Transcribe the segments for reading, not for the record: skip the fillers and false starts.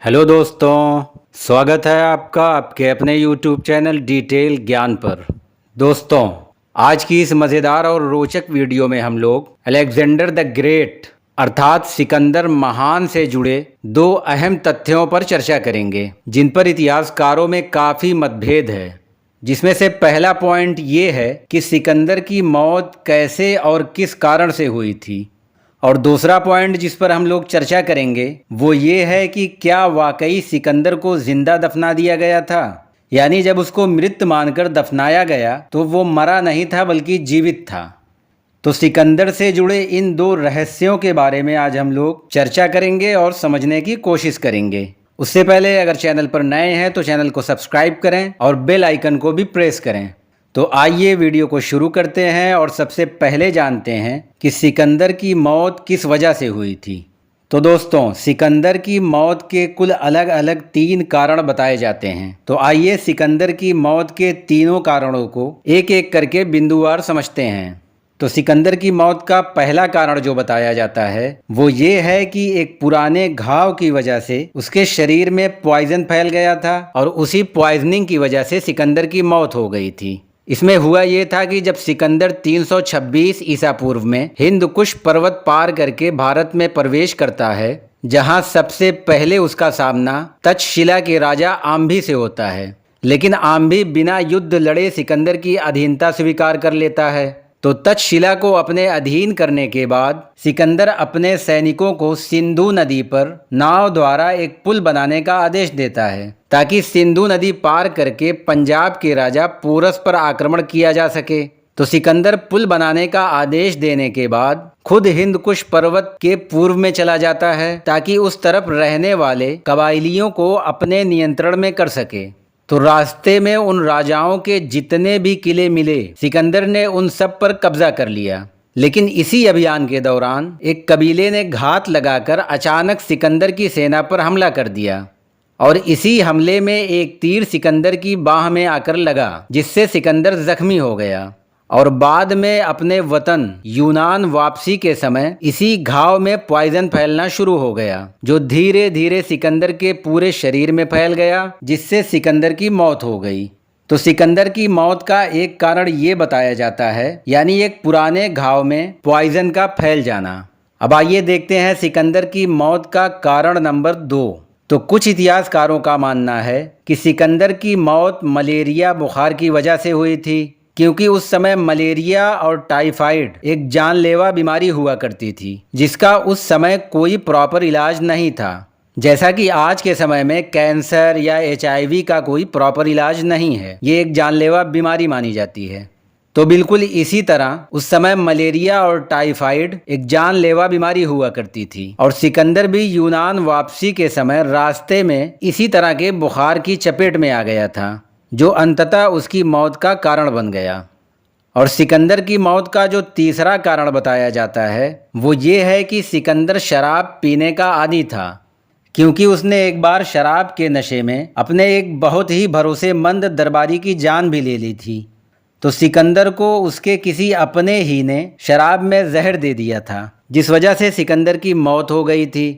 Hello दोस्तों, स्वागत है आपका आपके अपने YouTube चैनल डिटेल ज्ञान पर। दोस्तों, आज की इस मज़ेदार और रोचक वीडियो में हम लोग अलेक्जेंडर द ग्रेट अर्थात सिकंदर महान से जुड़े दो अहम तथ्यों पर चर्चा करेंगे, जिन पर इतिहासकारों में काफ़ी मतभेद है। जिसमें से पहला पॉइंट ये है कि सिकंदर की मौत कैसे और किस कारण से हुई थी, और दूसरा पॉइंट जिस पर हम लोग चर्चा करेंगे वो ये है कि क्या वाकई सिकंदर को जिंदा दफना दिया गया था, यानी जब उसको मृत मानकर दफनाया गया तो वो मरा नहीं था बल्कि जीवित था। तो सिकंदर से जुड़े इन दो रहस्यों के बारे में आज हम लोग चर्चा करेंगे और समझने की कोशिश करेंगे। उससे पहले अगर चैनल पर नए हैं तो चैनल को सब्सक्राइब करें और बेल आइकन को भी प्रेस करें। तो आइए वीडियो को शुरू करते हैं और सबसे पहले जानते हैं कि सिकंदर की मौत किस वजह से हुई थी। तो दोस्तों, सिकंदर की मौत के कुल अलग अलग 3 कारण बताए जाते हैं। तो आइए सिकंदर की मौत के तीनों कारणों को एक एक करके बिंदुवार समझते हैं। तो सिकंदर की मौत का पहला कारण जो बताया जाता है वो ये है कि एक पुराने घाव की वजह से उसके शरीर में पॉइजन फैल गया था और उसी पॉइजनिंग की वजह से सिकंदर की मौत हो गई थी। इसमें हुआ ये था कि जब सिकंदर 326 ईसा पूर्व में हिंद कुश पर्वत पार करके भारत में प्रवेश करता है, जहां सबसे पहले उसका सामना तक्षशिला के राजा आम्भी से होता है। लेकिन आम्भी बिना युद्ध लड़े सिकंदर की अधीनता स्वीकार कर लेता है। तो तक्षशिला को अपने अधीन करने के बाद सिकंदर अपने सैनिकों को सिंधु नदी पर नाव द्वारा एक पुल बनाने का आदेश देता है, ताकि सिंधु नदी पार करके पंजाब के राजा पोरस पर आक्रमण किया जा सके। तो सिकंदर पुल बनाने का आदेश देने के बाद खुद हिंद कुश पर्वत के पूर्व में चला जाता है, ताकि उस तरफ रहने वाले कबाइलियों को अपने नियंत्रण में कर सके। तो रास्ते में उन राजाओं के जितने भी किले मिले, सिकंदर ने उन सब पर कब्जा कर लिया। लेकिन इसी अभियान के दौरान एक कबीले ने घात लगाकर अचानक सिकंदर की सेना पर हमला कर दिया, और इसी हमले में एक तीर सिकंदर की बाह में आकर लगा, जिससे सिकंदर जख्मी हो गया। और बाद में अपने वतन यूनान वापसी के समय इसी घाव में पॉइजन फैलना शुरू हो गया, जो धीरे धीरे सिकंदर के पूरे शरीर में फैल गया, जिससे सिकंदर की मौत हो गई। तो सिकंदर की मौत का एक कारण ये बताया जाता है, यानी एक पुराने घाव में पॉइजन का फैल जाना। अब आइए देखते हैं सिकंदर की मौत का कारण नंबर 2। तो कुछ इतिहासकारों का मानना है कि सिकंदर की मौत मलेरिया बुखार की वजह से हुई थी, क्योंकि उस समय मलेरिया और टाइफाइड एक जानलेवा बीमारी हुआ करती थी, जिसका उस समय कोई प्रॉपर इलाज नहीं था। जैसा कि आज के समय में कैंसर या HIV का कोई प्रॉपर इलाज नहीं है, ये एक जानलेवा बीमारी मानी जाती है। तो बिल्कुल इसी तरह उस समय मलेरिया और टाइफाइड एक जानलेवा बीमारी हुआ करती थी, और सिकंदर भी यूनान वापसी के समय रास्ते में इसी तरह के बुखार की चपेट में आ गया था, जो अंततः उसकी मौत का कारण बन गया। और सिकंदर की मौत का जो तीसरा कारण बताया जाता है वो ये है कि सिकंदर शराब पीने का आदी था, क्योंकि उसने एक बार शराब के नशे में अपने एक बहुत ही भरोसेमंद दरबारी की जान भी ले ली थी। तो सिकंदर को उसके किसी अपने ही ने शराब में जहर दे दिया था, जिस वजह से सिकंदर की मौत हो गई थी।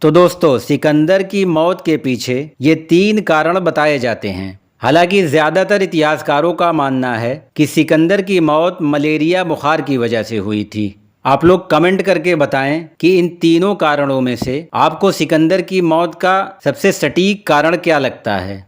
तो दोस्तों, सिकंदर की मौत के पीछे ये 3 कारण बताए जाते हैं। हालांकि ज़्यादातर इतिहासकारों का मानना है कि सिकंदर की मौत मलेरिया बुखार की वजह से हुई थी। आप लोग कमेंट करके बताएं कि इन तीनों कारणों में से आपको सिकंदर की मौत का सबसे सटीक कारण क्या लगता है।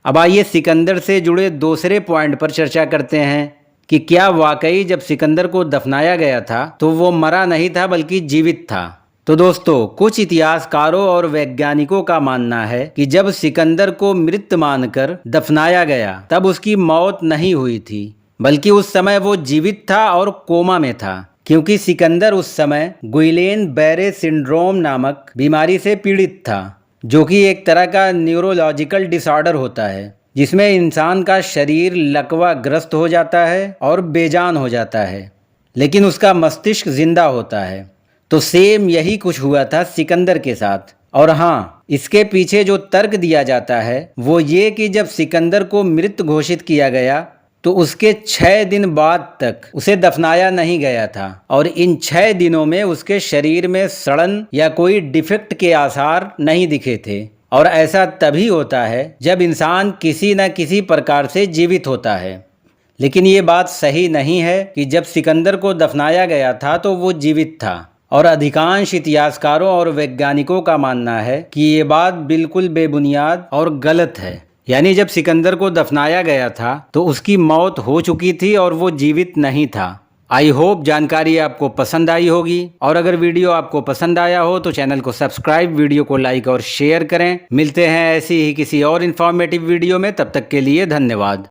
अब आइए सिकंदर से जुड़े दूसरे पॉइंट पर चर्चा करते हैं कि क्या वाकई जब सिकंदर को दफनाया गया था तो वो मरा नहीं था बल्कि जीवित था। तो दोस्तों, कुछ इतिहासकारों और वैज्ञानिकों का मानना है कि जब सिकंदर को मृत मानकर दफनाया गया तब उसकी मौत नहीं हुई थी, बल्कि उस समय वो जीवित था और कोमा में था, क्योंकि सिकंदर उस समय गुइलेन बैरे सिंड्रोम नामक बीमारी से पीड़ित था, जो कि एक तरह का न्यूरोलॉजिकल डिसऑर्डर होता है, जिसमें इंसान का शरीर लकवाग्रस्त हो जाता है और बेजान हो जाता है, लेकिन उसका मस्तिष्क जिंदा होता है। तो सेम यही कुछ हुआ था सिकंदर के साथ। और हाँ, इसके पीछे जो तर्क दिया जाता है वो ये कि जब सिकंदर को मृत घोषित किया गया तो उसके 6 दिन बाद तक उसे दफनाया नहीं गया था, और इन 6 दिनों में उसके शरीर में सड़न या कोई डिफेक्ट के आसार नहीं दिखे थे। और ऐसा तभी होता है जब इंसान किसी न किसी प्रकार से जीवित होता है। लेकिन ये बात सही नहीं है कि जब सिकंदर को दफनाया गया था तो वो जीवित था, और अधिकांश इतिहासकारों और वैज्ञानिकों का मानना है कि ये बात बिल्कुल बेबुनियाद और गलत है। यानी जब सिकंदर को दफनाया गया था तो उसकी मौत हो चुकी थी और वो जीवित नहीं था। आई होप जानकारी आपको पसंद आई होगी, और अगर वीडियो आपको पसंद आया हो तो चैनल को सब्सक्राइब, वीडियो को लाइक और शेयर करें। मिलते हैं ऐसी ही किसी और इन्फॉर्मेटिव वीडियो में, तब तक के लिए धन्यवाद।